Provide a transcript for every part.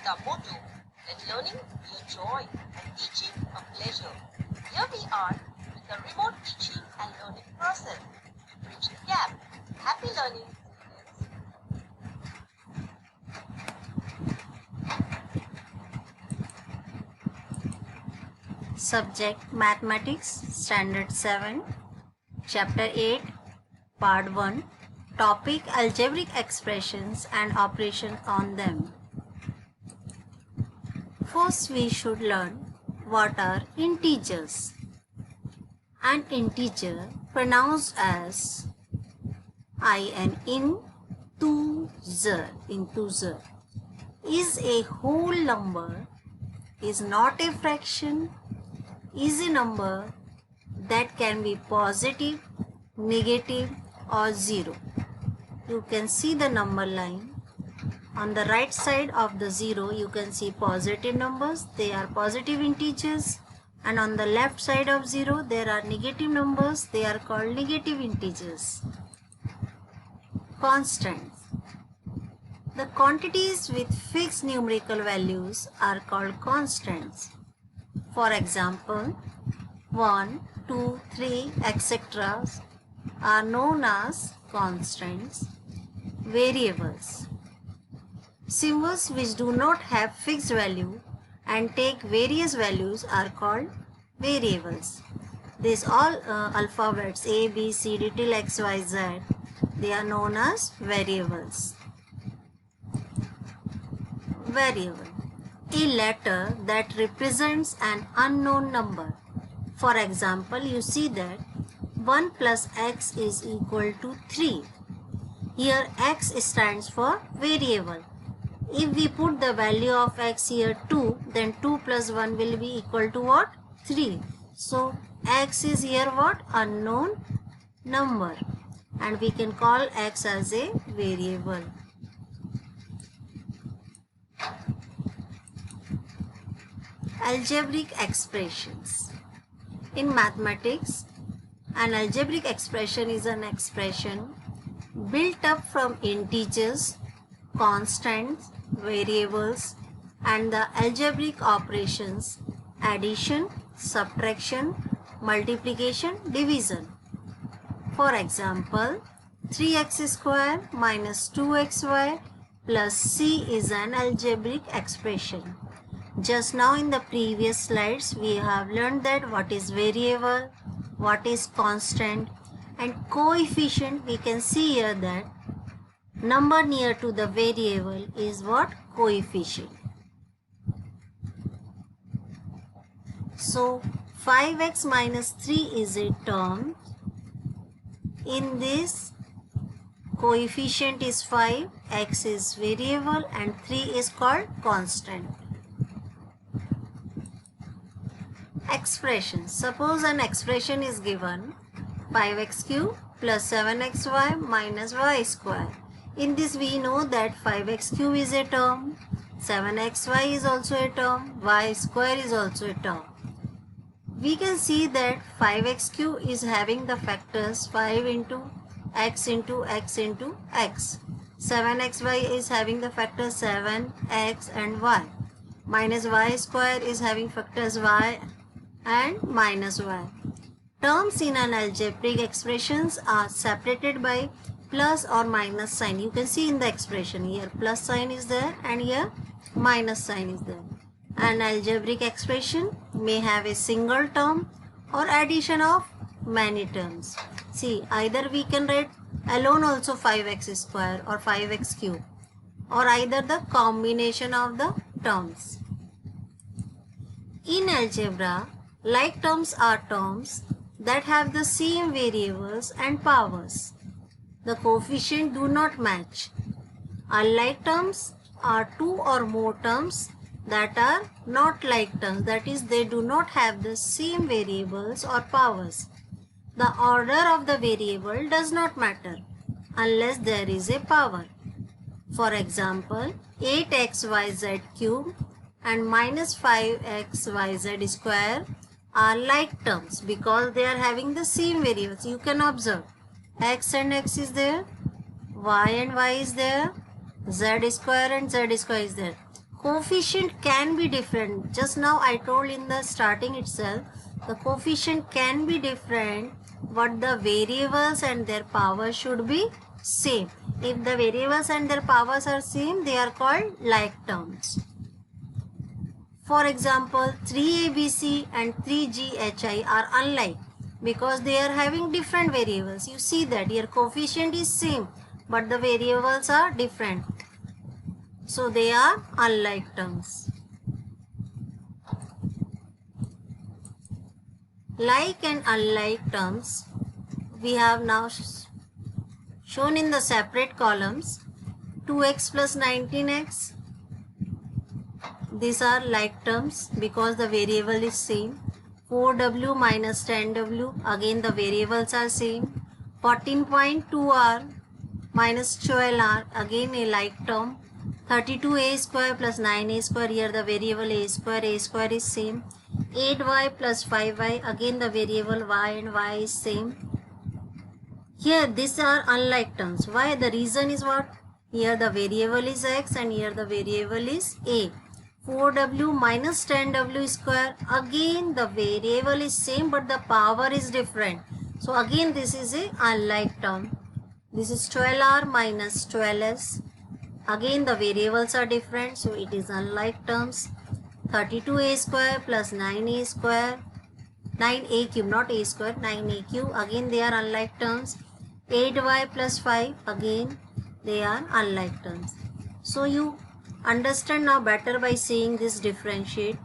our motto, let learning be a joy and teaching a pleasure. Here we are with the remote teaching and learning process. We bridge the gap. Happy learning, students. Subject Mathematics Standard 7 Chapter 8 Part 1 Topic Algebraic Expressions and Operations on them. First we should learn what are integers. An integer pronounced as integer is a whole number, is not a fraction, is a number that can be positive, negative or zero. You can see the number line. On the right side of the zero you can see positive numbers, they are positive integers, and on the left side of zero there are negative numbers, they are called negative integers. Constants. The quantities with fixed numerical values are called constants. For example, 1, 2, 3, etc. are known as constants. Variables. Symbols which do not have fixed value and take various values are called variables. These all alphabets A, B, C, D till X, Y, Z, they are known as variables. Variable. A letter that represents an unknown number. For example, you see that 1 plus x is equal to 3. Here x stands for variable. If we put the value of x here 2, then 2 plus 1 will be equal to what? 3. So x is here what? Unknown number. And we can call x as a variable. Algebraic expressions. In mathematics, an algebraic expression is an expression built up from integers, constants, variables, and the algebraic operations addition, subtraction, multiplication, division. For example, 3x square minus 2xy plus c is an algebraic expression. Just now in the previous slides we have learned that what is variable, what is constant, and coefficient. We can see here that number near to the variable is what? Coefficient. So 5x minus 3 is a term. In this, coefficient is 5, x is variable and 3 is called constant. Expressions. Suppose an expression is given 5x cube plus 7xy minus y square. In this we know that 5x cube is a term, 7xy is also a term, y square is also a term. We can see that 5x cube is having the factors 5 into x into x into x. 7xy is having the factors 7, x and y. Minus y square is having factors y and minus y. Terms in an algebraic expressions are separated by plus or minus sign. You can see in the expression here plus sign is there and here minus sign is there. An algebraic expression may have a single term or addition of many terms. See, either we can write alone also 5x square or 5x cube, or either the combination of the terms. In algebra, like terms are terms that have the same variables and powers. The coefficients do not match. Unlike terms are two or more terms that are not like terms, that is, they do not have the same variables or powers. The order of the variable does not matter unless there is a power. For example, 8xyz cube and minus 5xyz square are like terms because they are having the same variables. You can observe x and x is there, y and y is there, z square and z square is there. coefficient can be different. Just now I told in the starting itself, the coefficient can be different, but the variables and their power should be same. If the variables and their powers are same, they are called like terms. For example, 3ABC and 3GHI are unlike because they are having different variables. You see that here coefficient is same, but the variables are different. So they are unlike terms. Like and unlike terms we have now shown in the separate columns. 2x plus 19x, these are like terms because the variable is same. 4w minus 10w, again the variables are same. 14.2r minus 12r, again a like term. 32a square plus 9a square, here the variable a square is same. 8y plus 5y, again the variable y and y is same. Here these are unlike terms. Why? The reason is what? Here the variable is x and here the variable is a. 4w minus 10w square, again the variable is same but the power is different. So again this is a unlike term. This is 12r minus 12s. Again the variables are different, so it is unlike terms. 32a square plus 9a square, 9a cube, not a square, 9a cube, again they are unlike terms. 8y plus 5, again they are unlike terms. So you understand now better by seeing this differentiate,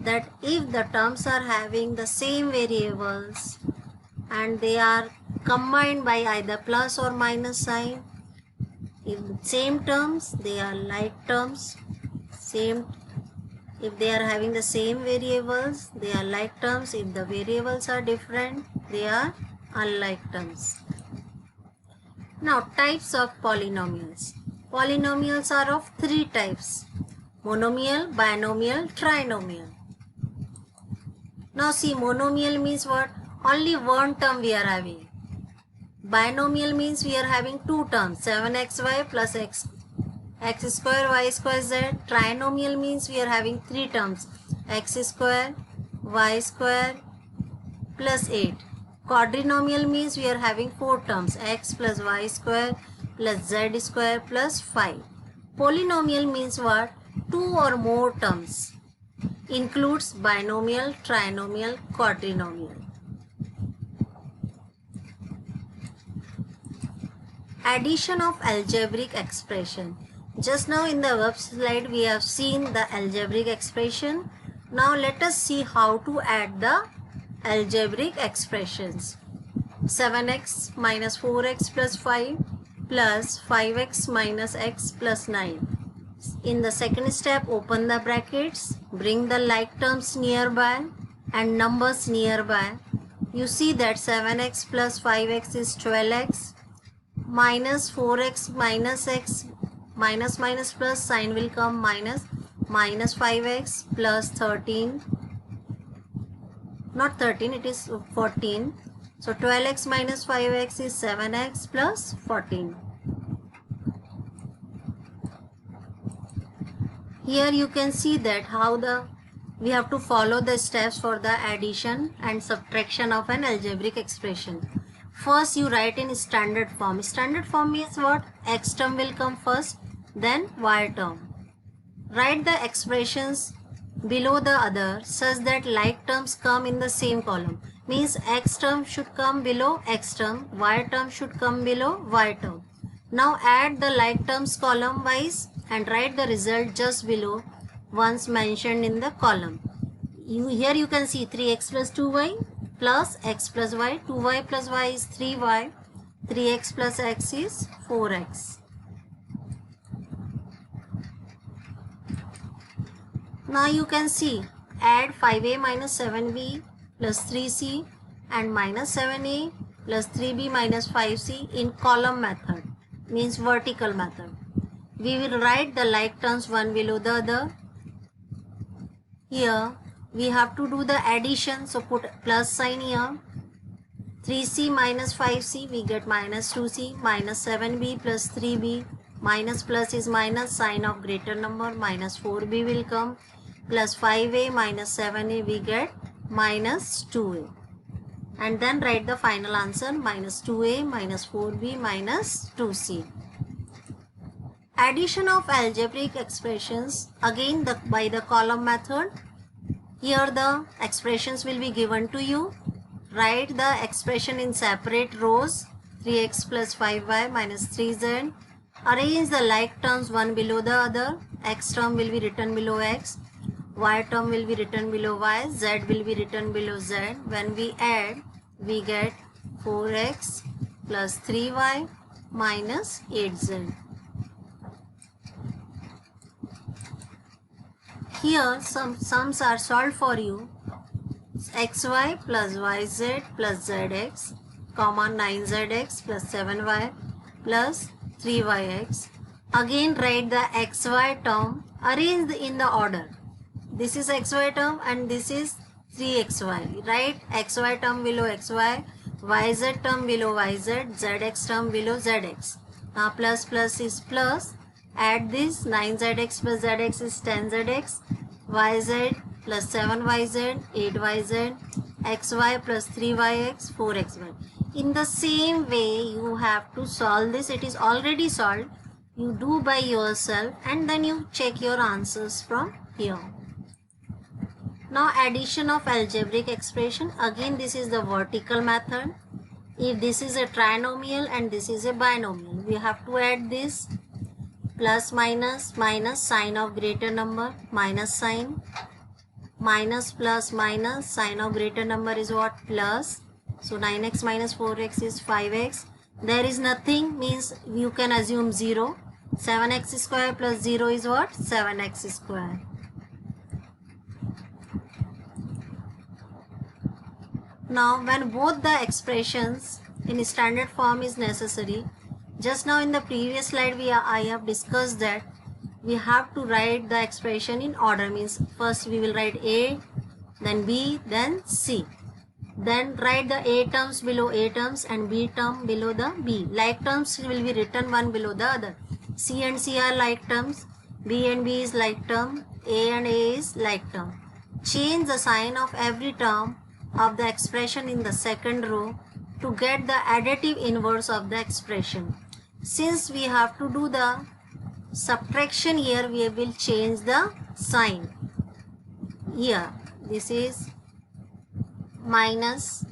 that if the terms are having the same variables and they are combined by either plus or minus sign, if same terms, they are like terms. If they are having the same variables, they are like terms. If the variables are different, they are unlike terms. Now, types of polynomials. Polynomials are of three types: monomial, binomial, trinomial. Now see, monomial means what? Only one term we are having. Binomial means we are having two terms, 7xy plus x square, y square, z. Trinomial means we are having three terms, x square, y square plus 8. Quadrinomial means we are having four terms, x plus y square plus z square plus 5. Polynomial means what? Two or more terms. Includes binomial, trinomial, quadrinomial. Addition of algebraic expression. Just now in the above slide we have seen the algebraic expression. Now let us see how to add the algebraic expressions. 7x minus 4x plus 5 plus 5x minus x plus 9. In the second step, open the brackets, bring the like terms nearby and numbers nearby. You see that 7x plus 5x is 12x, minus 4x minus x, minus plus sign will come minus 5x plus 13, not 13, it is 14. So 12x minus 5x is 7x plus 14. Here you can see that how we have to follow the steps for the addition and subtraction of an algebraic expression. First you write in standard form. Standard form means what? X term will come first, then y term. Write the expressions below the other such that like terms come in the same column. Means x term should come below x term, y term should come below y term. Now add the like terms column wise and write the result just below once mentioned in the column. Here you can see 3x plus 2y plus x plus y. 2y plus y is 3y. 3x plus x is 4x. Now you can see, add 5a minus 7b plus 3c and minus 7a plus 3b minus 5c in column method, means vertical method. We will write the like terms one below the other. Here we have to do the addition, so put plus sign here. 3c minus 5c, we get minus 2c, minus 7b plus 3b minus plus is minus, sign of greater number, minus 4b will come, plus 5a minus 7a, we get minus 2a. And then write the final answer, minus 2a minus 4b minus 2c. Addition of algebraic expressions, again by the column method. Here the expressions will be given to you. Write the expression in separate rows, 3x plus 5y minus 3z. Arrange the like terms one below the other. X term will be written below x, y term will be written below y, z will be written below z. When we add, we get 4x plus 3y minus 8z. Here some sums are solved for you. xy plus yz plus zx, comma 9zx plus 7y plus 3yx. Again write the xy term arranged in the order. This is xy term and this is 3xy. Write xy term below xy, yz term below yz, zx term below zx. Now plus plus is plus. Add this, 9zx plus zx is 10zx, yz plus 7yz, 8yz, xy plus 3yx, 4xy. In the same way, you have to solve this. It is already solved. You do by yourself and then you check your answers from here. Now addition of algebraic expression. Again this is the vertical method. If this is a trinomial and this is a binomial, we have to add this. Plus minus, minus sign of greater number, minus sign, minus plus minus, sign of greater number is what? Plus. So 9x minus 4x is 5x. There is nothing, means you can assume 0. 7x square plus 0 is what? 7x square. Now when both the expressions in standard form is necessary, just now in the previous slide I have discussed that we have to write the expression in order, means first we will write A, then B, then C. Then write the A terms below A terms and B term below the B. Like terms will be written one below the other. C and C are like terms, B and B is like term, A and A is like term. Change the sign of every term of the expression in the second row to get the additive inverse of the expression. Since we have to do the subtraction here, we will change the sign. Here this is minus,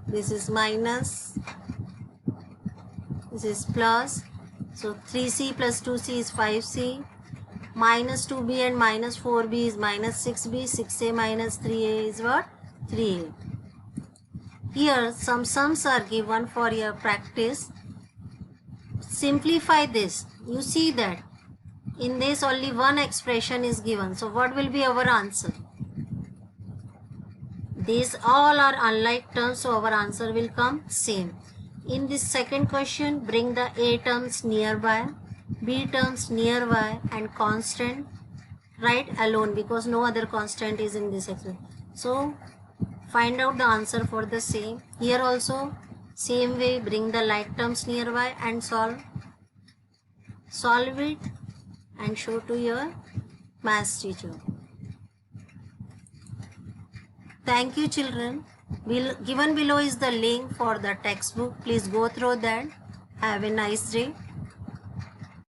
this is minus, this is plus. So 3c plus 2c is 5c, minus 2b and minus 4b is minus 6b, 6a minus 3a is what? 3a. Here some sums are given for your practice. Simplify this. You see that in this only one expression is given. So what will be our answer? These all are unlike terms, so our answer will come same. In this second question, bring the A terms nearby, B terms nearby and constant write alone because no other constant is in this expression. So find out the answer for the same. Here also same way, bring the like terms nearby and solve it and show to your maths teacher. Thank you children. Given below is the link for the textbook. Please go through that. Have a nice day.